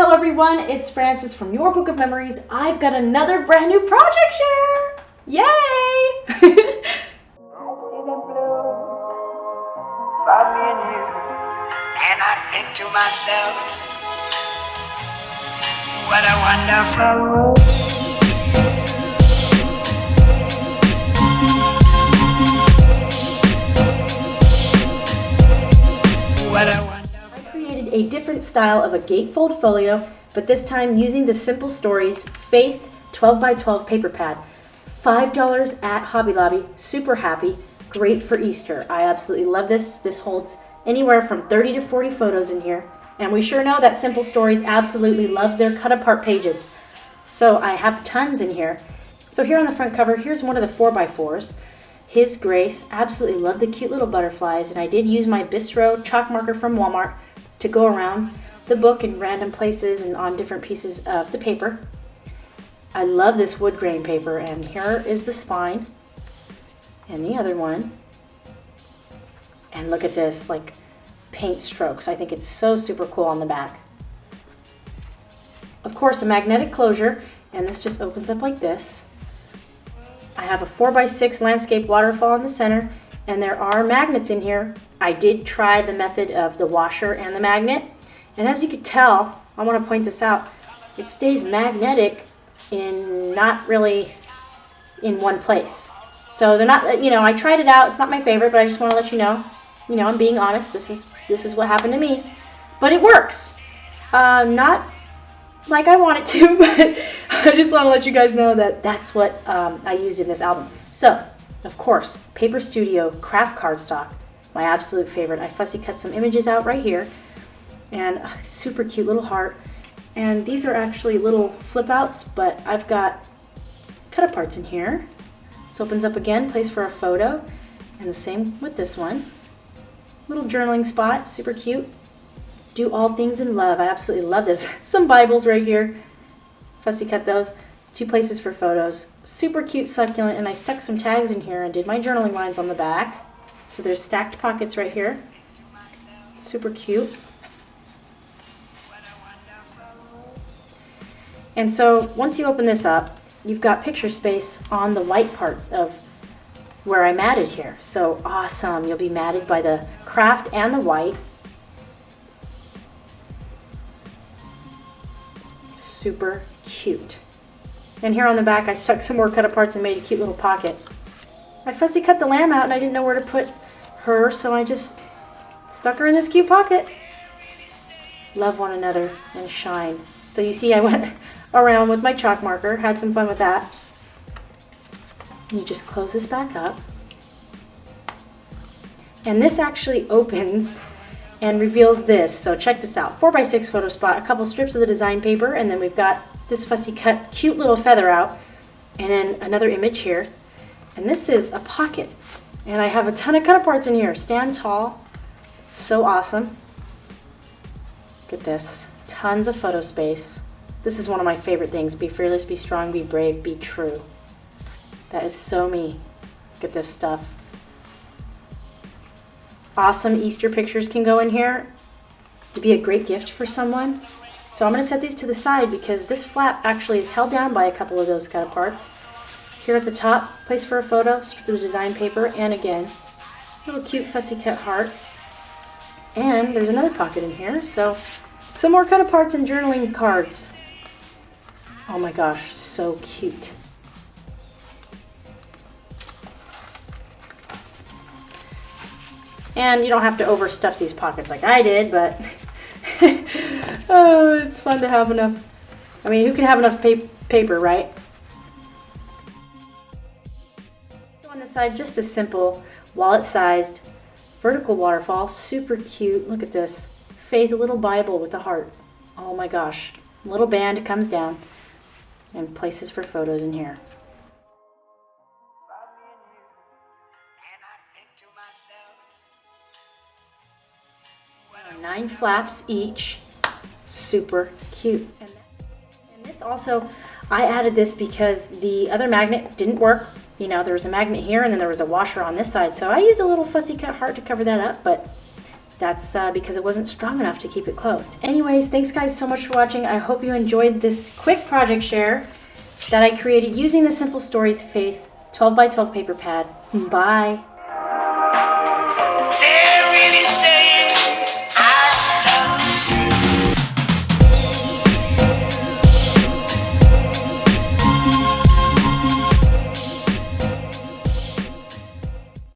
Hello everyone, it's Frances from Your Book of Memories. I've got another brand new project share! Yay! I see the blue for me and you, and I think to myself, what a wonderful world. What a wonderful. I created a different style of a gatefold folio, but this time using the Simple Stories Faith 12x12 paper pad. $5 at Hobby Lobby, super happy, great for Easter. I absolutely love this. This holds anywhere from 30 to 40 photos in here. And we sure know that Simple Stories absolutely loves their cut apart pages. So I have tons in here. So here on the front cover, here's one of the 4x4s. His Grace, absolutely love the cute little butterflies. And I did use my Bistro chalk marker from Walmart to go around the book in random places and on different pieces of the paper. I love this wood grain paper, and here is the spine and the other one. And look at this, like paint strokes. I think it's so super cool on the back. Of course, a magnetic closure, and this just opens up like this. I have a 4x6 landscape waterfall in the center, and there are magnets in here. I did try the method of the washer and the magnet, and as you could tell, I want to point this out, it stays magnetic in not really in one place. So they're not, I tried it out. It's not my favorite, but I just want to let you know, I'm being honest. This is what happened to me, but it works. Not like I want it to, but I just want to let you guys know that that's what I used in this album. So, of course, Paper Studio craft cardstock, my absolute favorite. I fussy cut some images out right here, and a super cute little heart. And these are actually little flip outs, but I've got cut aparts in here. This opens up again, place for a photo, and the same with this one. Little journaling spot, super cute. Do all things in love. I absolutely love this. Some Bibles right here. Fussy cut those. 2 places for photos. Super cute succulent, and I stuck some tags in here and did my journaling lines on the back. So there's stacked pockets right here. Super cute. And so once you open this up, you've got picture space on the white parts of where I matted here. So awesome. You'll be matted by the craft and the white. Super cute. And here on the back, I stuck some more cut aparts and made a cute little pocket. I fussy cut the lamb out and I didn't know where to put her, so I just stuck her in this cute pocket. Love one another and shine. So you see I went around with my chalk marker, had some fun with that. And you just close this back up. And this actually opens and reveals this. So check this out. 4x6 photo spot, a couple strips of the design paper, and then we've got this fussy cut cute little feather out, and then another image here. And this is a pocket. And I have a ton of cut aparts in here. Stand tall. It's so awesome. Look at this. Tons of photo space. This is one of my favorite things. Be fearless, be strong, be brave, be true. That is so me. Look at this stuff. Awesome Easter pictures can go in here to be a great gift for someone. So I'm going to set these to the side because this flap actually is held down by a couple of those cut aparts. Here at the top, place for a photo, strip of the design paper, and again, little cute fussy cut heart. And there's another pocket in here, so some more cut aparts and journaling cards. Oh my gosh, so cute. And you don't have to overstuff these pockets like I did, but oh, it's fun to have enough. I mean, who can have enough paper, right? So on the side, just a simple wallet-sized vertical waterfall, super cute. Look at this. Faith, a little Bible with a heart. Oh my gosh. A little band comes down and places for photos in here. 9 flaps each. Super cute. And this also, I added this because the other magnet didn't work. You know, there was a magnet here and then there was a washer on this side. So I used a little fussy cut heart to cover that up, but That's because it wasn't strong enough to keep it closed. Anyways, thanks guys so much for watching. I hope you enjoyed this quick project share that I created using the Simple Stories Faith 12 by 12 paper pad. Bye.